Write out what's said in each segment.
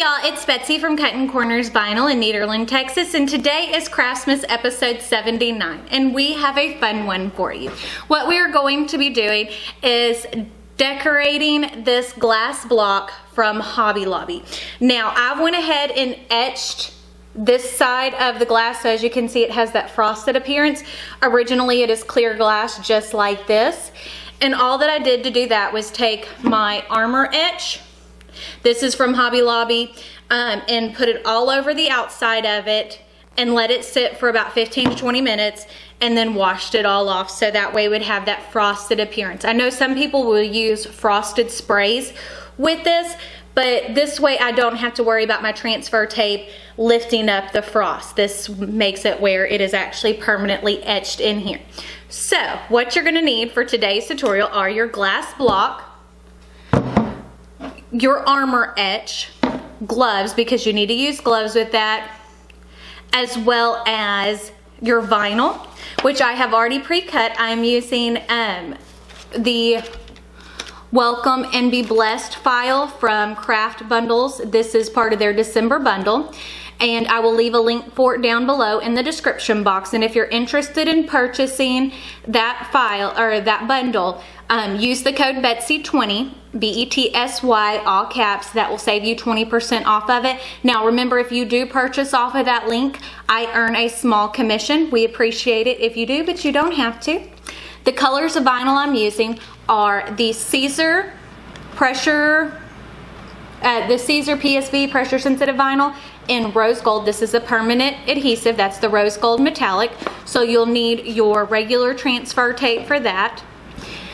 y'all, it's Betsy from Cuttin Corners Vinyl in Nederland, Texas, and today is Craftmas episode 79, and we have a fun one for you. What we are going to be doing is decorating this glass block from Hobby Lobby. Now, I went ahead and etched this side of the glass, so as you can see, it has that frosted appearance. Originally, it is clear glass, just like this. And all that I did to do that was take my Armor Etch, this is from Hobby Lobby, and put it all over the outside of it and let it sit for about 15 to 20 minutes and then washed it all off, so that way it would have that frosted appearance. I know some people will use frosted sprays with this, but this way I don't have to worry about my transfer tape lifting up the frost. This makes it where it is actually permanently etched in here. So what you're gonna need for today's tutorial are your glass block, your Armor Etch, gloves, because you need to use gloves with that, as well as your vinyl, which I have already pre-cut. I'm using the Welcome and Be Blessed file from Craft Bundles. This is part of their December bundle, and I will leave a link for it down below in the description box. And if you're interested in purchasing that file or that bundle, use the code Betsy20, B-E-T-S-Y, all caps. That will save you 20% off of it. Now remember, if you do purchase off of that link, I earn a small commission. We appreciate it if you do, but you don't have to. The colors of vinyl I'm using are the Caesar PSV pressure sensitive vinyl in rose gold. This is a permanent adhesive. That's the rose gold metallic. So you'll need your regular transfer tape for that.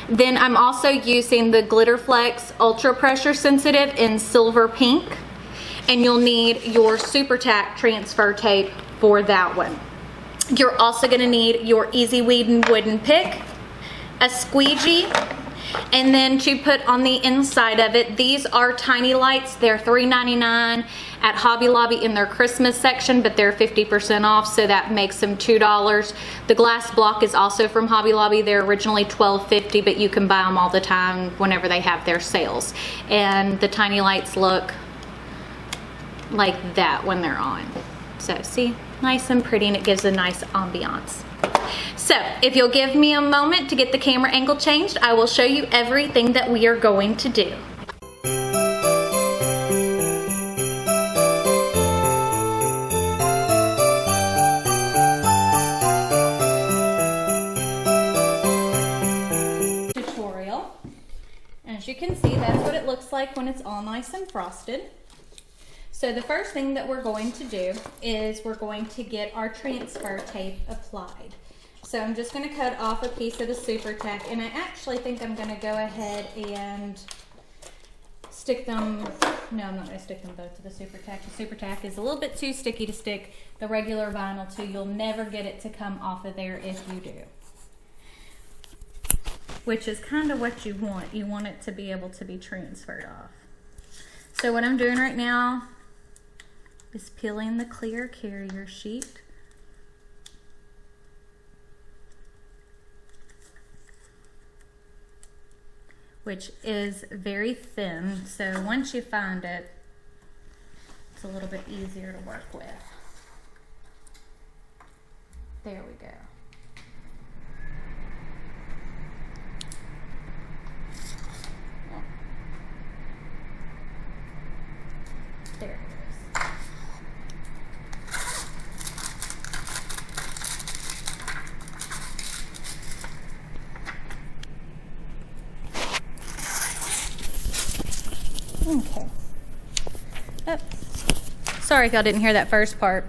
Then I'm also using the Glitterflex ultra pressure sensitive in silver pink, and you'll need your Super Tack transfer tape for that one. You're also going to need your Easy Weeding wooden pick, a squeegee, and then to put on the inside of it, these are tiny lights. They're $3.99 at Hobby Lobby in their Christmas section, but they're 50% off, so that makes them $2. The glass block is also from Hobby Lobby. They're originally $12.50, but you can buy them all the time whenever they have their sales. And the tiny lights look like that when they're on. So see, nice and pretty, and it gives a nice ambiance. So if you'll give me a moment to get the camera angle changed, I will show you everything that we are going to do. Tutorial. As you can see, that's what it looks like when it's all nice and frosted. So the first thing that we're going to do is we're going to get our transfer tape applied. So I'm just going to cut off a piece of the Super Tack, and I actually think I'm going to go ahead and stick them, no, I'm not going to stick them both to the Super Tack. The Super Tack is a little bit too sticky to stick the regular vinyl to. You'll never get it to come off of there if you do, which is kind of what you want. You want it to be able to be transferred off. So what I'm doing right now is peeling the clear carrier sheet. Which is very thin, so once you find it, it's a little bit easier to work with. There we go. There it is. Okay. Oh. Sorry if y'all didn't hear that first part.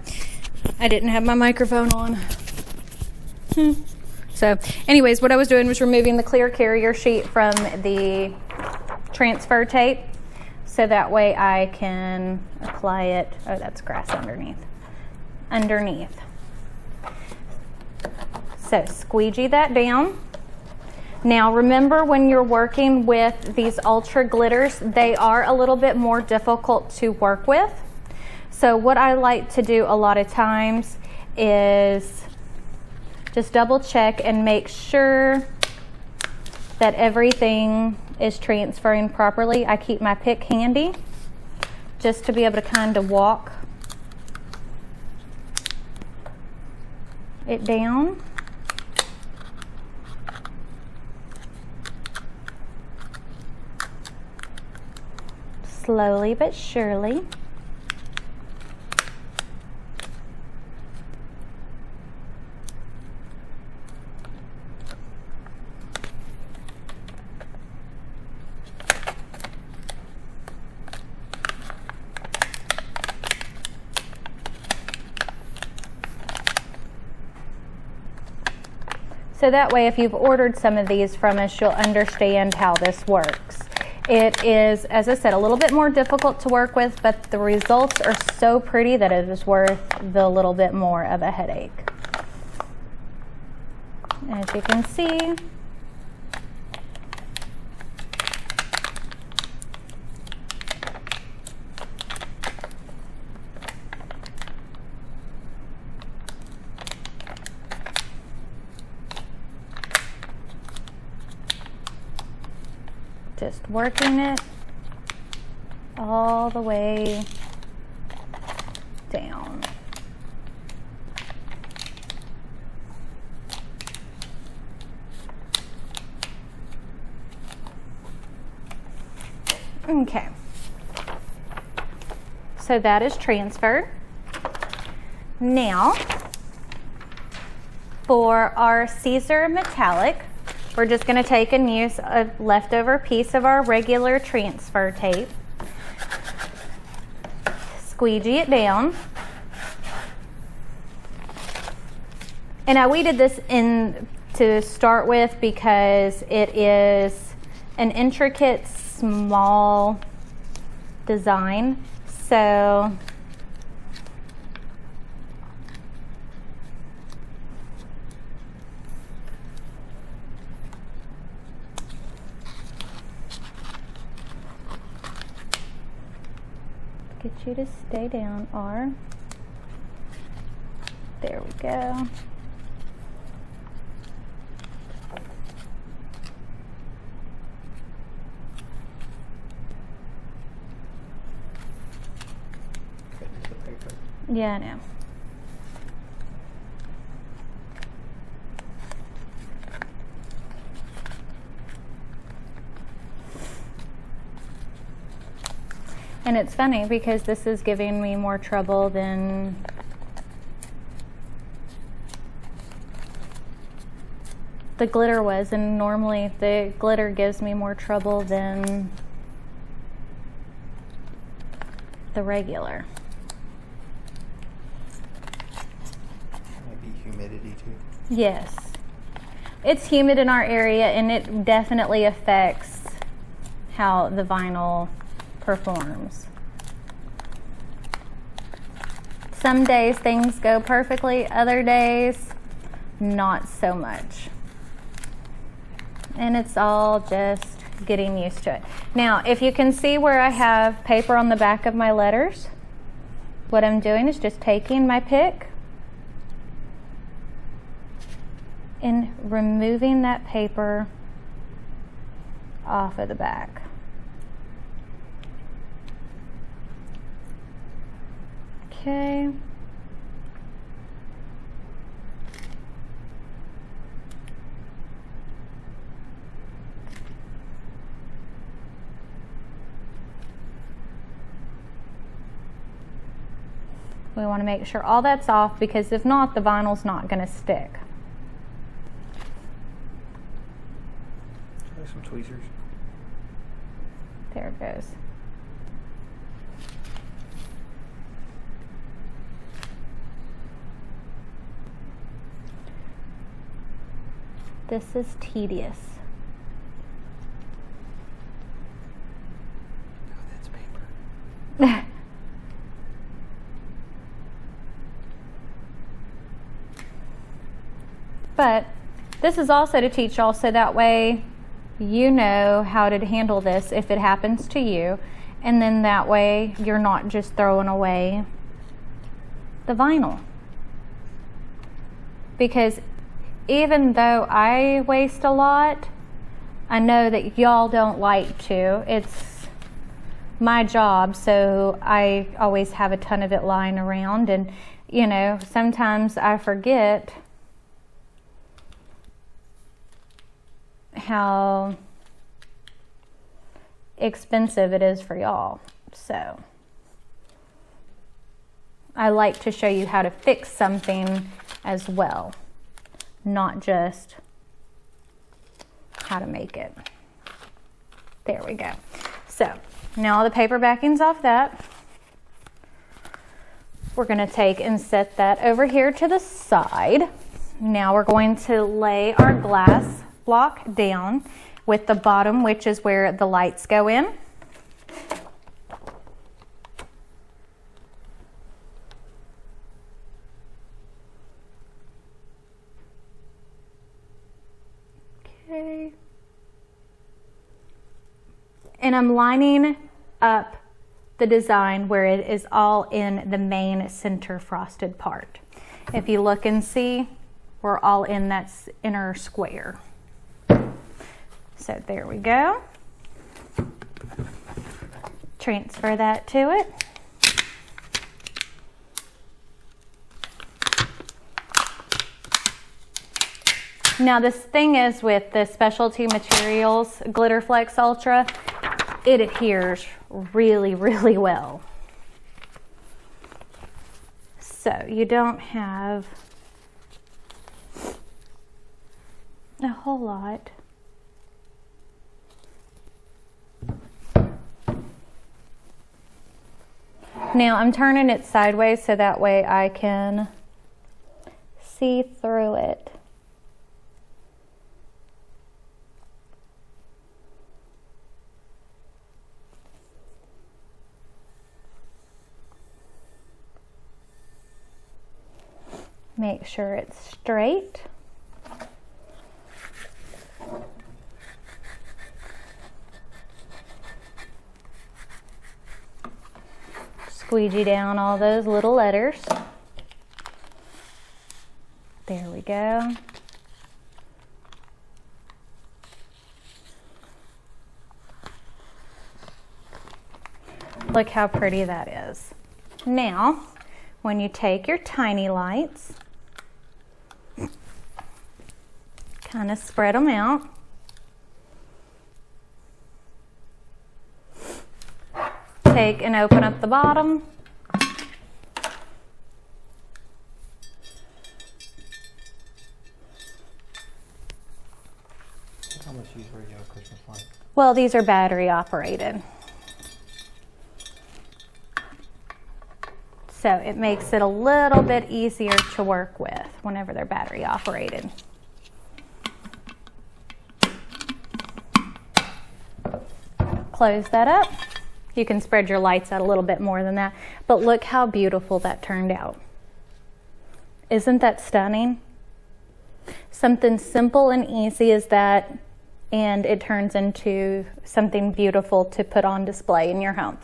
I didn't have my microphone on. So anyways, what I was doing was removing the clear carrier sheet from the transfer tape, so that way I can apply it. Oh, that's grass underneath. So squeegee that down. Now remember, when you're working with these ultra glitters, they are a little bit more difficult to work with. So what I like to do a lot of times is just double check and make sure that everything is transferring properly. I keep my pick handy just to be able to kind of walk it down. Slowly but surely. So that way, if you've ordered some of these from us, you'll understand how this works. It is, as I said, a little bit more difficult to work with, but the results are so pretty that it is worth the little bit more of a headache. As you can see, just working it all the way down. Okay, so that is transferred. Now, for our Caesar metallic, we're just going to take and use a leftover piece of our regular transfer tape, squeegee it down. And I weeded this in to start with because it is an intricate, small design. So get you to stay down, R. There we go. Yeah, I know. And it's funny because this is giving me more trouble than the glitter was, and normally the glitter gives me more trouble than the regular. Might be humidity too. Yes. It's humid in our area, and it definitely affects how the vinyl performs. Some days things go perfectly, other days not so much. And it's all just getting used to it. Now, if you can see where I have paper on the back of my letters, what I'm doing is just taking my pick and removing that paper off of the back. Okay. We want to make sure all that's off, because if not, the vinyl's not going to stick. Try some tweezers. There it goes. This is tedious. Oh, that's paper. But this is also to teach y'all, so that way you know how to handle this if it happens to you, and then that way you're not just throwing away the vinyl. Because even though I waste a lot, I know that y'all don't like to. It's my job, so I always have a ton of it lying around, and you know, sometimes I forget how expensive it is for y'all. So I like to show you how to fix something as well, not just how to make it. There we go. So now all the paper backing's off that. We're going to take and set that over here to the side. Now we're going to lay our glass block down with the bottom, which is where the lights go in. Okay. And I'm lining up the design where it is all in the main center frosted part. If you look and see, we're all in that inner square. So there we go. Transfer that to it. Now this thing is with the specialty materials, Glitter Flex Ultra, it adheres really, really well. So you don't have a whole lot. Now I'm turning it sideways so that way I can see through it. Make sure it's straight. Squeegee down all those little letters. There we go. Look how pretty that is. Now, when you take your tiny lights, kind of spread them out. Take and open up the bottom. How much use radio Christmas light? Well, these are battery operated. So it makes it a little bit easier to work with whenever they're battery operated. Close that up. You can spread your lights out a little bit more than that, but look how beautiful that turned out. Isn't that stunning? Something simple and easy as that, and it turns into something beautiful to put on display in your home.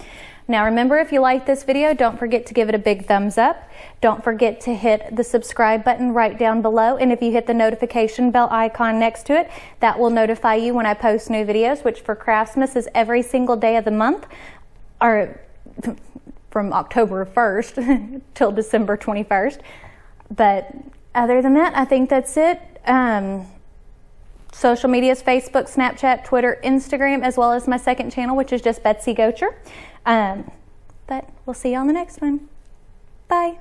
Now remember, if you like this video, don't forget to give it a big thumbs up. Don't forget to hit the subscribe button right down below, and if you hit the notification bell icon next to it, that will notify you when I post new videos, which for Craftmas is every single day of the month, or from October 1st till December 21st. But other than that, I think that's it. Social medias, Facebook, Snapchat, Twitter, Instagram, as well as my second channel, which is just Betsy Gocher. But we'll see you on the next one. Bye.